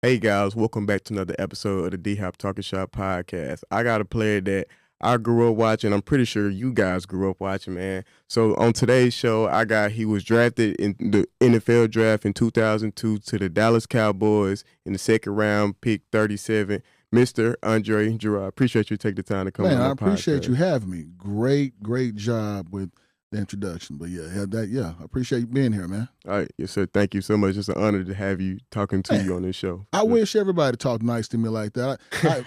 Hey guys, welcome back to another episode of the D-Hop Talking Shop podcast. I got a player that I grew up watching. I'm pretty sure you guys grew up watching, man. So on today's show, he was drafted in the NFL draft in 2002 to the Dallas Cowboys in the second round, pick 37. Mr. Andre Gurode. Appreciate you taking the time to come on Man, my I appreciate podcast. you having me. Great job with the introduction. But I appreciate you being here, man. All right, yes, sir. Thank you so much. It's an honor to have you talking to Man, you on this show. I wish everybody talked nice to me like that.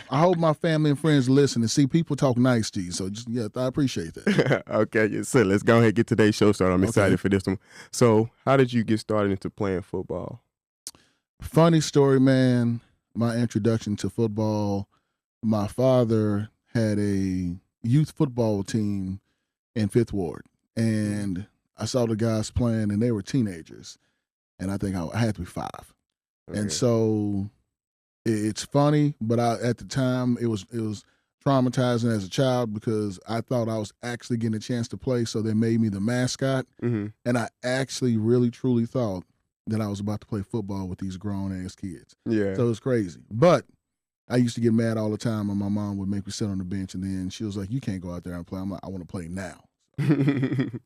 I hope my family and friends listen and see people talk nice to you. So I appreciate that. Okay, yes, sir. Let's go ahead and get today's show started. I'm excited Okay. for this one. So, how did you get started into playing football? Funny story, man. My introduction to football, my father had a youth football team in Fifth Ward. And I saw the guys playing, and they were teenagers. And I think I had to be 5. Okay. And so it's funny, but at the time it was traumatizing as a child because I thought I was actually getting a chance to play, so they made me the mascot. Mm-hmm. And I actually really truly thought that I was about to play football with these grown ass kids. Yeah. So it was crazy. But I used to get mad all the time, and my mom would make me sit on the bench, and then she was like, "You can't go out there and play." I'm like, "I want to play now."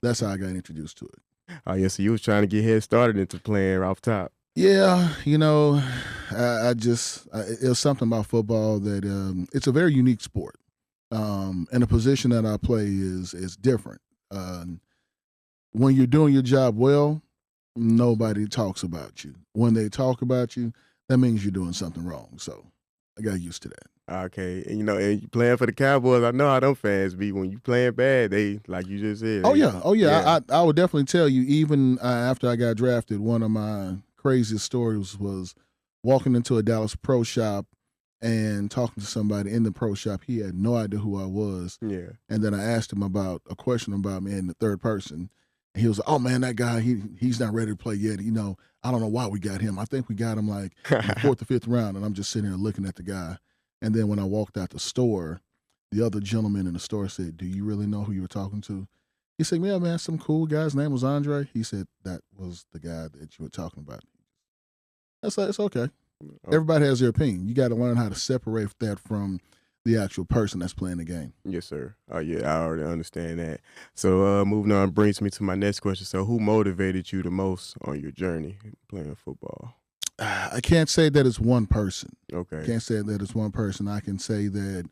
That's how I got introduced to it. Oh, yeah, so you was trying to get head started into playing off top. Yeah, it was something about football that it's a very unique sport, and the position that I play is different. When you're doing your job well, nobody talks about you. When they talk about you, that means you're doing something wrong. So I got used to that. Okay, and you playing for the Cowboys, I know how them fans be. When you playing bad, they, like you just said. Oh yeah. I would definitely tell you. Even after I got drafted, one of my craziest stories was walking into a Dallas pro shop and talking to somebody in the pro shop. He had no idea who I was. Yeah. And then I asked him about a question about me in the third person. And he was like, "Oh man, that guy, he's not ready to play yet. I don't know why we got him. I think we got him like in the 4th or 5th round." And I'm just sitting here looking at the guy. And then when I walked out the store, the other gentleman in the store said, "Do you really know who you were talking to?" He said, "Yeah, man, some cool guy's name was Andre." He said, "That was the guy that you were talking about." That's like, it's okay. Everybody has their opinion. You got to learn how to separate that from the actual person that's playing the game. Yes, sir. Oh, yeah, I already understand that. So, moving on brings me to my next question. So, who motivated you the most on your journey playing football? I can't say that it's one person. Okay. I can't say that it's one person. I can say that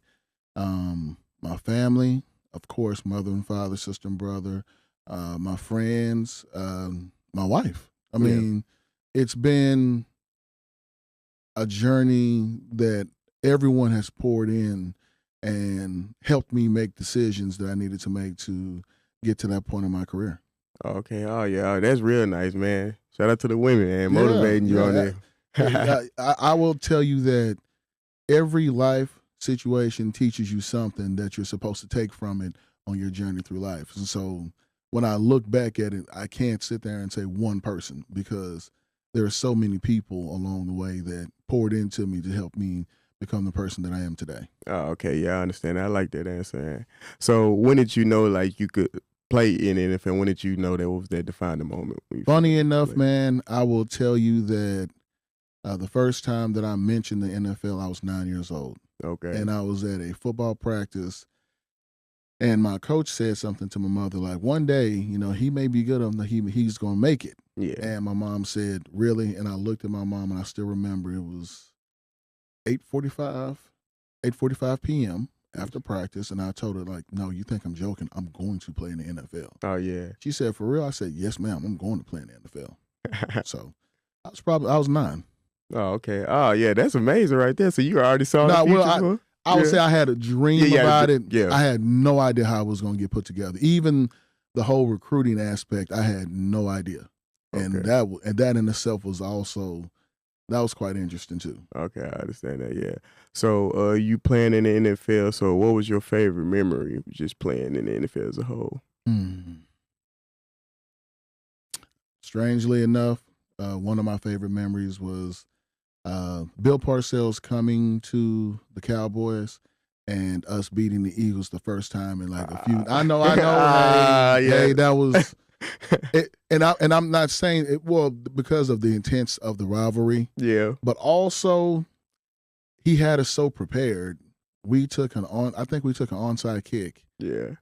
my family, of course, mother and father, sister and brother, my friends, my wife. I mean, it's been a journey that everyone has poured in and helped me make decisions that I needed to make to get to that point in my career. Okay. Oh, yeah. That's real nice, man. Shout out to the women, man, motivating you on there. I will tell you that every life situation teaches you something that you're supposed to take from it on your journey through life. And so when I look back at it, I can't sit there and say one person because there are so many people along the way that poured into me to help me become the person that I am today. Oh, okay. Yeah, I understand. I like that answer. So when did you know, like, you could play in the NFL? When did you know that was that defining moment? Funny enough, man, I will tell you that the first time that I mentioned the NFL, I was 9 years old. Okay. And I was at a football practice, and my coach said something to my mother like, "One day, he may be good enough, he's going to make it." Yeah. And my mom said, "Really?" And I looked at my mom, and I still remember it was 8:45 p.m. after practice, and I told her, like, "No, you think I'm joking? I'm going to play in the NFL." Oh, yeah. She said, "For real?" I said, "Yes, ma'am. I'm going to play in the NFL." So I was 9. Oh, okay. Oh, yeah, that's amazing right there. So you already saw the future. I would say I had a dream about it. Yeah. I had no idea how it was going to get put together. Even the whole recruiting aspect, I had no idea. Okay. And that in itself was also, that was quite interesting too. Okay, I understand that, yeah. So you playing in the NFL, so what was your favorite memory of just playing in the NFL as a whole? Strangely enough, one of my favorite memories was Bill Parcells coming to the Cowboys and us beating the Eagles the first time in like a few. I know. Hey, that was And I'm not saying it well because of the intense of the rivalry, Yeah. but also he had us so prepared. I think we took an onside kick Yeah.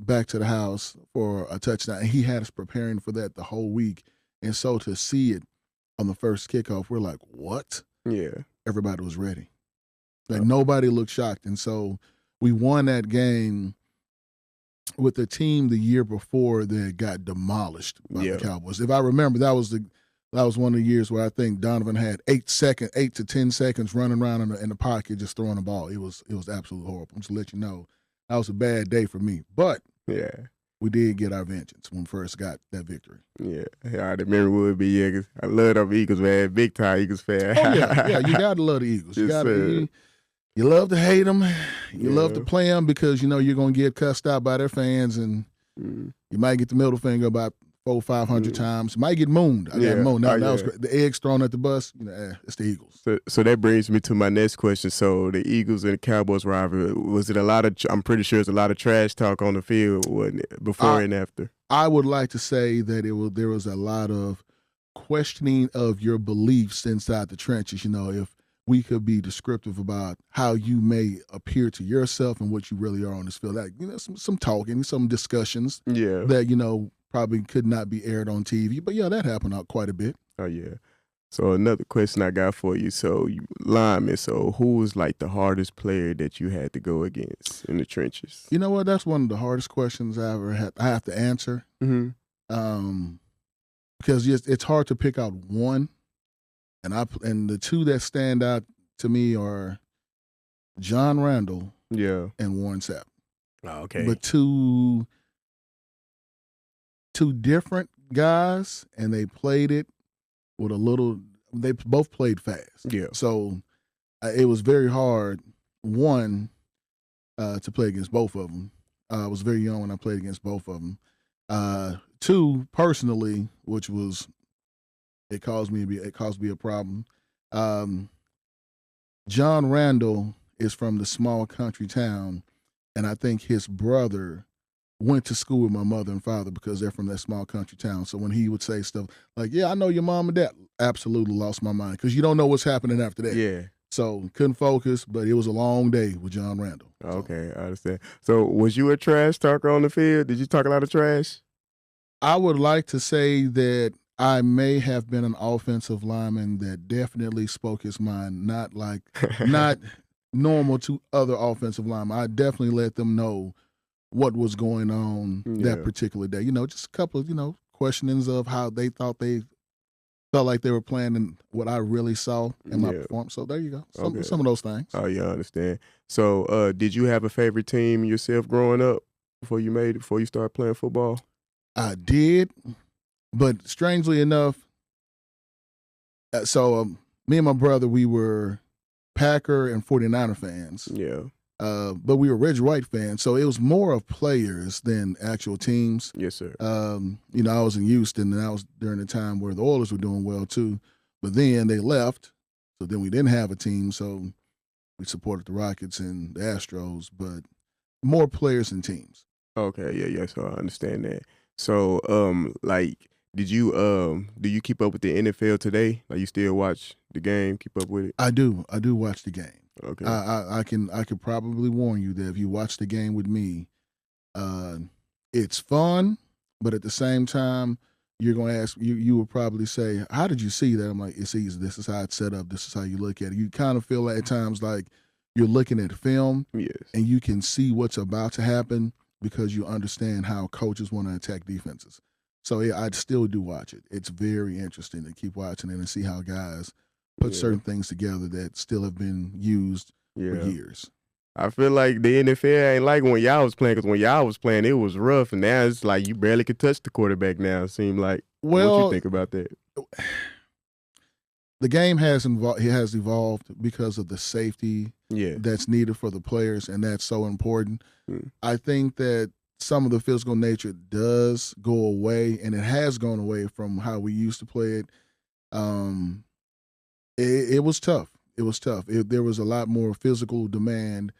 back to the house for a touchdown. And he had us preparing for that the whole week. And so to see it on the first kickoff, we're like, what? Yeah. Everybody was ready. Like nobody looked shocked. And so we won that game with the team the year before that got demolished by the Cowboys. If I remember, that was one of the years where I think Donovan had 8 to 10 seconds running around in the pocket just throwing the ball. It was absolutely horrible. I'm just to let you know that was a bad day for me. But we did get our vengeance when we first got that victory. Yeah, the memory would be, 'cause I love them Eagles, man. Big time Eagles fan. Oh, yeah, you got to love the Eagles. You love to hate them. You love to play them because you know you're going to get cussed out by their fans, and you might get the middle finger about 400 or 500 times. You might get mooned. I got mooned. That was great. The eggs thrown at the bus. It's the Eagles. So that brings me to my next question. So the Eagles and the Cowboys rivalry, was it a lot of? I'm pretty sure it's a lot of trash talk on the field, wasn't it? Before and after. I would like to say that there was a lot of questioning of your beliefs inside the trenches. If we could be descriptive about how you may appear to yourself and what you really are on this field. Like, some talking, some discussions that, probably could not be aired on TV. But, that happened out quite a bit. Oh, yeah. So another question I got for you. So you lineman, so who was like the hardest player that you had to go against in the trenches? You know what? That's one of the hardest questions I ever had. I have to answer. Mm-hmm. Because it's hard to pick out one. And the two that stand out to me are John Randall and Warren Sapp. Oh, okay. But two different guys, and they played it with they both played fast. Yeah. So it was very hard, one, to play against both of them. I was very young when I played against both of them. Two, personally, which was it caused me a problem. John Randall is from the small country town, and I think his brother went to school with my mother and father because they're from that small country town. So when he would say stuff like, "Yeah, I know your mom and dad," absolutely lost my mind because you don't know what's happening after that. Yeah. So couldn't focus, but it was a long day with John Randall. Okay, I understand. So was you a trash talker on the field? Did you talk a lot of trash? I would like to say that I may have been an offensive lineman that definitely spoke his mind, not normal to other offensive linemen. I definitely let them know what was going on that particular day. Just a couple of, questionings of how they felt like they were playing and what I really saw in my performance. So there you go. Some of those things. Oh, yeah, I understand. So did you have a favorite team yourself growing up before you started playing football? I did. But strangely enough, me and my brother, we were Packer and 49er fans. Yeah. But we were Reggie White fans, so it was more of players than actual teams. Yes, sir. I was in Houston, and that was during the time where the Oilers were doing well too. But then they left, so then we didn't have a team, so we supported the Rockets and the Astros, but more players than teams. Okay, yeah, so I understand that. So, do you keep up with the NFL today? Like, you still watch the game, keep up with it? I do watch the game. Okay. I could probably warn you that if you watch the game with me, it's fun, but at the same time, you're going to ask, you will probably say, "How did you see that?" I'm like, "It's easy. This is how it's set up. This is how you look at it." You kind of feel at times like you're looking at film, and you can see what's about to happen because you understand how coaches want to attack defenses. So I still do watch it. It's very interesting to keep watching it and see how guys put certain things together that still have been used for years. I feel like the NFL ain't like when y'all was playing, because when y'all was playing, it was rough, and now it's like you barely could touch the quarterback now, it seems like. Well, what you think about that? The game has evolved because of the safety that's needed for the players, and that's so important. I think that some of the physical nature does go away, and it has gone away from how we used to play it. It was tough. It was tough. There was a lot more physical demand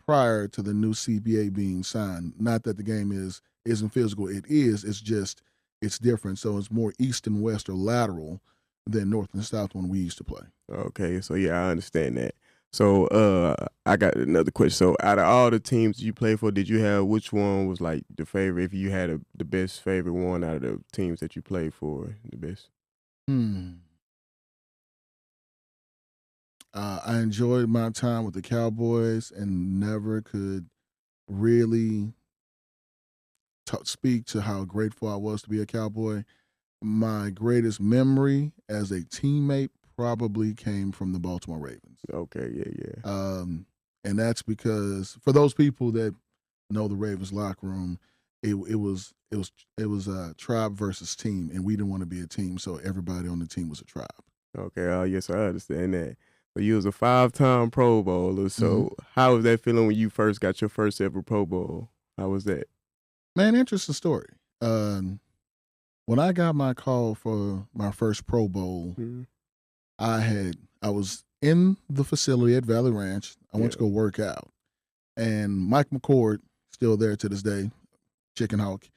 prior to the new CBA being signed. Not that the game is isn't physical. It is. It's just it's different. So it's more east and west or lateral than north and south when we used to play. Okay, so yeah, I understand that. So I got another question. So out of all the teams you play for, did you have which one was like the favorite? If you had the best favorite one out of the teams that you played for, the best. I enjoyed my time with the Cowboys and never could really speak to how grateful I was to be a Cowboy. My greatest memory as a teammate probably came from the Baltimore Ravens. Okay, yeah. And that's because for those people that know the Ravens locker room, it was tribe versus team, and we didn't want to be a team, so everybody on the team was a tribe. Okay, yes, I understand that. So you was a 5-time Pro Bowler. So how was that feeling when you first got your first ever Pro Bowl? How was that? Man, interesting story. When I got my call for my first Pro Bowl, I was in the facility at Valley Ranch. I went to go work out, and Mike McCord, still there to this day, Chicken Hawk.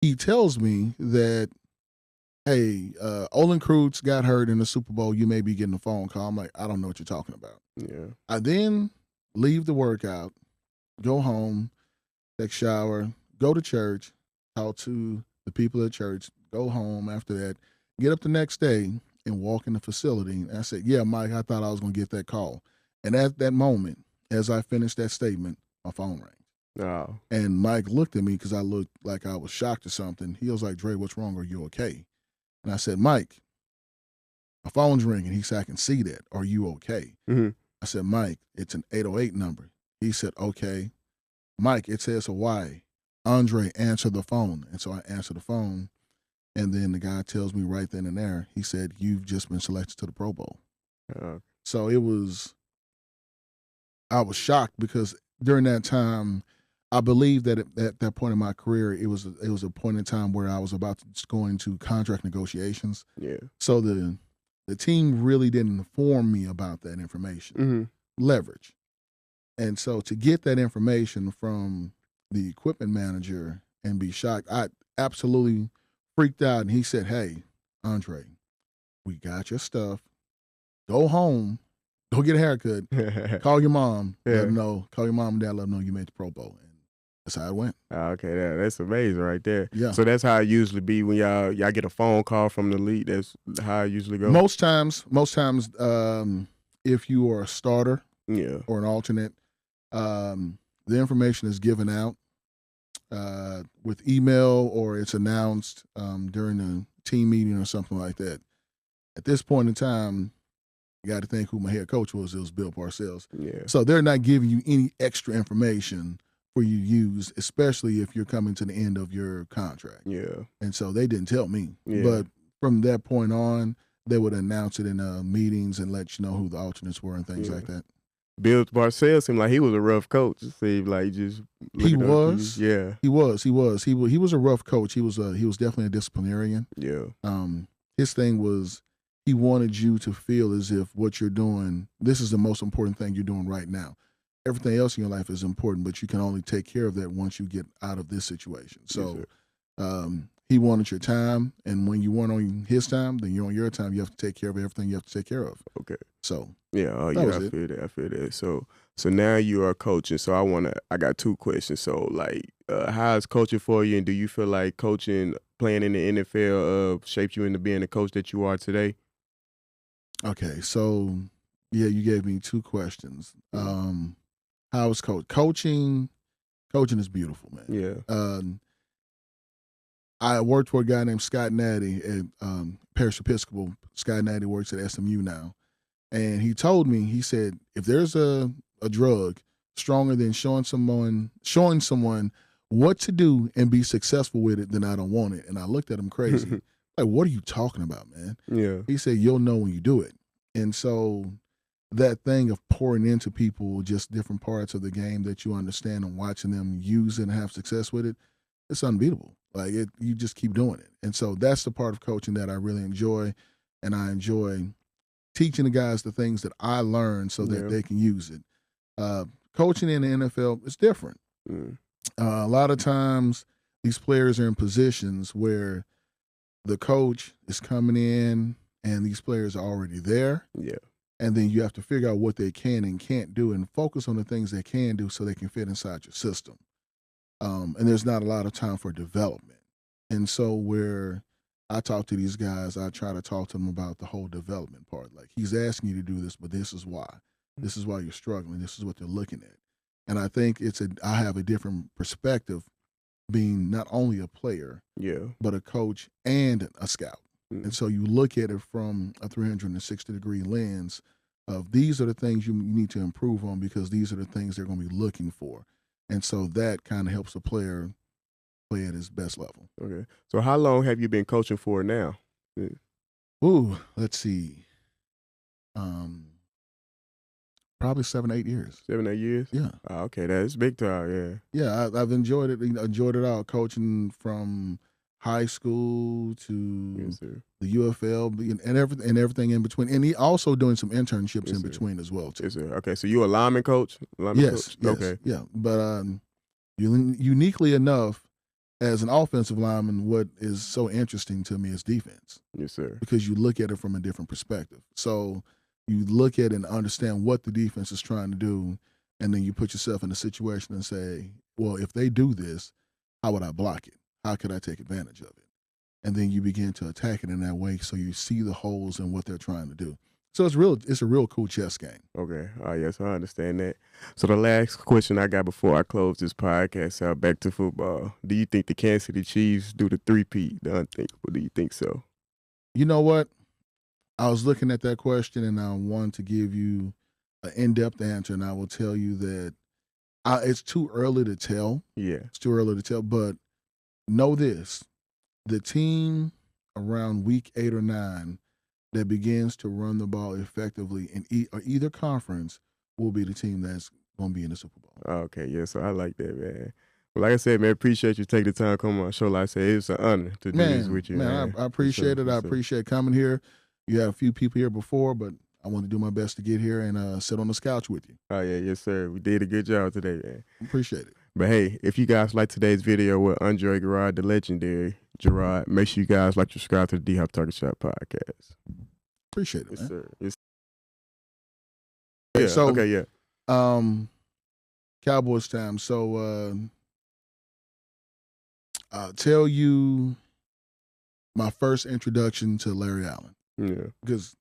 He tells me that, hey, Olin Kreutz got hurt in the Super Bowl. You may be getting a phone call. I'm like, I don't know what you're talking about. Yeah. I then leave the workout, go home, take a shower, go to church, talk to the people at church, go home after that, get up the next day and walk in the facility. And I said, yeah, Mike, I thought I was going to get that call. And at that moment, as I finished that statement, my phone rang. Oh. And Mike looked at me because I looked like I was shocked or something. He was like, Dre, what's wrong? Are you okay? And I said, Mike, my phone's ringing. He said, I can see that. Are you okay? I said, Mike, it's an 808 number. He said, okay. Mike, it says Hawaii. Andre, answer the phone. And so I answered the phone. And then the guy tells me right then and there, he said, you've just been selected to the Pro Bowl. So I was shocked because during that time, I believe that at that point in my career, it was a point in time where I was about to go into contract negotiations. Yeah. So the team really didn't inform me about that information. Leverage. And so to get that information from the equipment manager and be shocked, I absolutely freaked out. And he said, hey, Andre, we got your stuff. Go home. Go get a haircut. Call your mom. Let them know. Call your mom and dad. Let them know you made the Pro Bowl. And that's how it went. Okay, that's amazing right there. Yeah. So that's how it usually be when y'all get a phone call from the league. That's how it usually goes. Most times, if you are a starter or an alternate, the information is given out with email or it's announced during a team meeting or something like that. At this point in time, you got to think who my head coach was. It was Bill Parcells. Yeah. So they're not giving you any extra information for you to use, especially if you're coming to the end of your contract. Yeah. And so they didn't tell me. Yeah. But from that point on, they would announce it in meetings and let you know who the alternates were and things like that. Bill Parcells seemed like he was a rough coach. It seemed like he was. Yeah. He was. He was a rough coach. He was definitely a disciplinarian. Yeah. His thing was he wanted you to feel as if what you're doing, this is the most important thing you're doing right now. Everything else in your life is important, but you can only take care of that once you get out of this situation. So he wanted your time, and when you weren't on his time, then you're on your time. You have to take care of everything you have to take care of. Okay. So I feel that. So now you are coaching. So I got two questions. So like, how is coaching for you, and do you feel like playing in the NFL, shaped you into being the coach that you are today? Okay, so yeah, you gave me two questions. How is coaching? Coaching is beautiful, man. Yeah. I worked for a guy named Scott Natty at Parish Episcopal. Scott Natty works at SMU now. And he told me, he said, if there's a drug stronger than showing someone what to do and be successful with it, then I don't want it. And I looked at him crazy. Like, what are you talking about, man? Yeah. He said, you'll know when you do it. And so that thing of pouring into people just different parts of the game that you understand and watching them use it and have success with it, it's unbeatable. Like, you just keep doing it. And so that's the part of coaching that I really enjoy. And I enjoy teaching the guys the things that I learned so that they can use it. Coaching in the NFL is different. A lot of times, these players are in positions where the coach is coming in and these players are already there. Yeah. And then you have to figure out what they can and can't do and focus on the things they can do so they can fit inside your system. And there's not a lot of time for development. And so where I talk to these guys, I try to talk to them about the whole development part. Like, he's asking you to do this, but this is why. This is why you're struggling. This is what they're looking at. And I think I have a different perspective being not only a player, but a coach and a scout. And so you look at it from a 360-degree lens of these are the things you need to improve on because these are the things they're going to be looking for. And so that kind of helps a player play at his best level. Okay. So how long have you been coaching for now? Ooh, let's see. Probably 7-8 years. 7-8 years? Yeah. Okay, that's big time, Yeah, I've enjoyed it. Enjoyed it all, coaching from high school to the UFL and everything in between. And he also doing some internships in between as well, too. Yes, sir. Okay, so you a lineman coach? Yes. Okay. Yeah, but uniquely enough, as an offensive lineman, what is so interesting to me is defense. Yes, sir. Because you look at it from a different perspective. So you look at it and understand what the defense is trying to do, and then you put yourself in a situation and say, well, if they do this, how would I block it? How could I take advantage of it? And then you begin to attack it in that way so you see the holes in what they're trying to do. So it's a real cool chess game. Okay. Yes, I understand that. So the last question I got before I close this podcast out, back to football. Do you think the Kansas City Chiefs do the three-peat, the unthinkable? Do you think so? You know what? I was looking at that question, and I wanted to give you an in-depth answer, and I will tell you that it's too early to tell. Yeah. It's too early to tell, but know this. The team around week 8 or 9 that begins to run the ball effectively in either conference will be the team that's going to be in the Super Bowl. Okay, yeah, so I like that, man. Well, like I said, man, appreciate you taking the time to come on my show. Like I said, it's an honor to do this with you, man. I appreciate it. I appreciate coming here. You had a few people here before, but I want to do my best to get here and sit on this couch with you. Oh, yeah, yes, sir. We did a good job today, man. Appreciate it. But, hey, if you guys like today's video with Andre Gurode, the legendary Gerard, make sure you guys like to subscribe to the D-Hop Talking Shop podcast. Appreciate it, yes, man. Sir. Yes, yeah. So, okay, yeah. Cowboys time. So, I'll tell you my first introduction to Larry Allen. Yeah. Because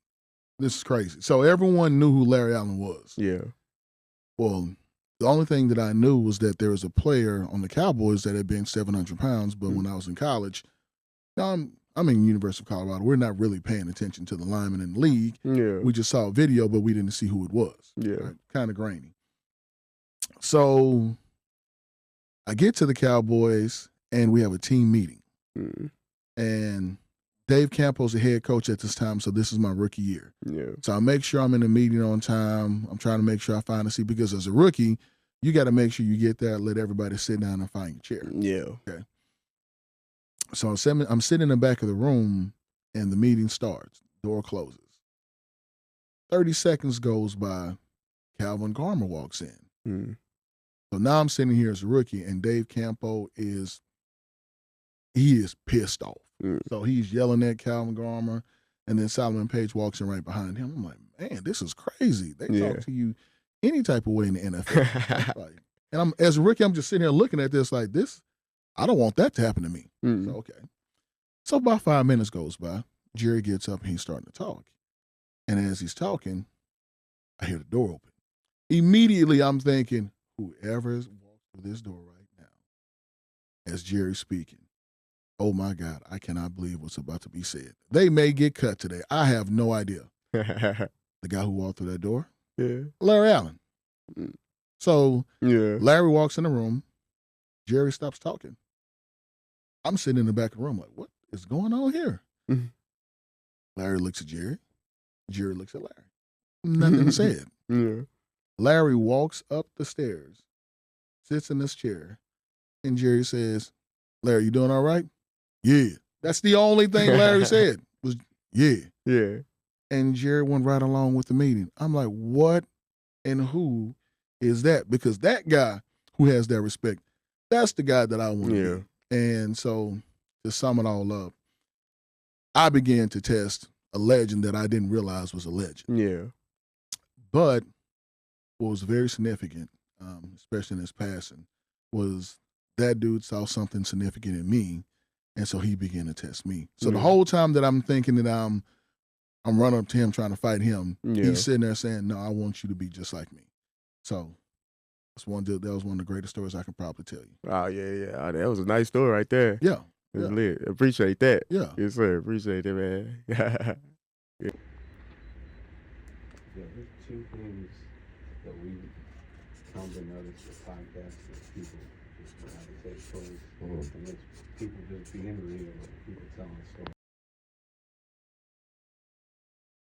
this is crazy. So everyone knew who Larry Allen was. Yeah. Well, the only thing that I knew was that there was a player on the Cowboys that had been 700 pounds, but when I was in college, I'm in University of Colorado. We're not really paying attention to the linemen in the league. Yeah. We just saw a video, but we didn't see who it was. Yeah. Right? Kind of grainy. So I get to the Cowboys, and we have a team meeting. And Dave Campos, the head coach at this time, so this is my rookie year. Yeah. So I make sure I'm in the meeting on time. I'm trying to make sure I find a seat because as a rookie, you got to make sure you get there, let everybody sit down and find your chair. Yeah. Okay. So I'm sitting in the back of the room, and the meeting starts. Door closes. 30 seconds goes by. Calvin Garmer walks in. So now I'm sitting here as a rookie, and Dave Campo is pissed off. So he's yelling at Calvin Garmer, and then Solomon Page walks in right behind him. I'm like, man, this is crazy. They talk to you any type of way in the NFL. Like, and as a rookie, I'm just sitting here looking at this like this. I don't want that to happen to me. So, okay. So about 5 minutes goes by. Jerry gets up and he's starting to talk. And as he's talking, I hear the door open. Immediately, I'm thinking, whoever is walking through this door right now, as Jerry's speaking, oh my God, I cannot believe what's about to be said. They may get cut today. I have no idea. The guy who walked through that door? Yeah. Larry Allen. So yeah. Larry walks in the room. Jerry stops talking. I'm sitting in the back of the room like, what is going on here? Larry looks at Jerry. Jerry looks at Larry. Nothing said. Yeah. Larry walks up the stairs, sits in this chair, and Jerry says, Larry, you doing all right? Yeah. That's the only thing Larry said was, yeah. Yeah. And Jerry went right along with the meeting. I'm like, what and who is that? Because that guy who has that respect, That's the guy that I want to Yeah. be. And so to sum it all up, I began to test a legend that I didn't realize was a legend. Yeah. But what was very significant, especially in his passing, was that dude saw something significant in me, and so he began to test me. So the whole time that I'm thinking that I'm running up to him trying to fight him, he's sitting there saying, "No, I want you to be just like me." So that was one of the greatest stories I can probably tell you. Oh yeah. Oh, that was a nice story right there. Yeah. It's lit. Appreciate that. Yeah. Yes, sir. Appreciate it, man. Yeah, there's two things that we come to notice with podcasts that people just gravitate towards, and it's people just being real, people telling stories.